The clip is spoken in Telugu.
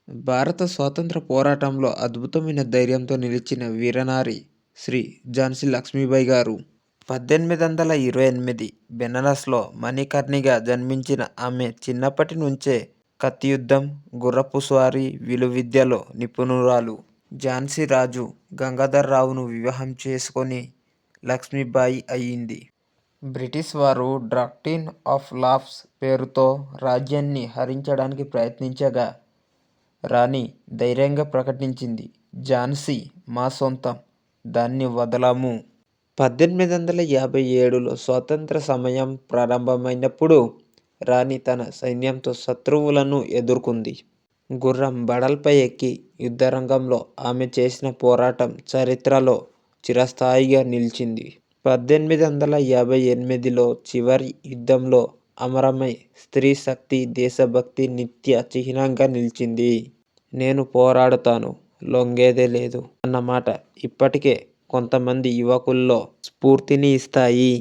భారత స్వాతంత్ర పోరాటంలో అద్భుతమైన ధైర్యంతో నిలిచిన వీరనారి శ్రీ ఝాన్సీ లక్ష్మీబాయి గారు. 1828 బెనారస్లో మణికర్ణిగా జన్మించిన ఆమె చిన్నప్పటి నుంచే కత్తియుద్ధం, గుర్రపు స్వారీ, విలువిద్యలో నిపుణురాలు. ఝాన్సీ రాజు గంగాధర్రావును వివాహం చేసుకొని లక్ష్మీబాయి అయింది. బ్రిటిష్ వారు డాక్ట్రిన్ ఆఫ్ లాస్ పేరుతో రాజ్యాన్ని హరించడానికి ప్రయత్నించగా రాణి ధైర్యంగా ప్రకటించింది, ఝాన్సీ మా సొంతం, దాన్ని వదలము. 1857లో స్వాతంత్ర సమయం ప్రారంభమైనప్పుడు రాణి తన సైన్యంతో శత్రువులను ఎదుర్కొంది. గుర్రం బడల్పై ఎక్కి యుద్ధరంగంలో ఆమె చేసిన పోరాటం చరిత్రలో చిరస్థాయిగా నిలిచింది. 1858లో చివరి యుద్ధంలో అమరమై స్త్రీ శక్తి, దేశభక్తి నిత్య చిహ్నంగా నిలిచింది. నేను పోరాడుతాను, లొంగేదే లేదు అన్న మాట ఇప్పటికే కొంతమంది యువకుల్లో స్ఫూర్తిని ఇస్తాయి.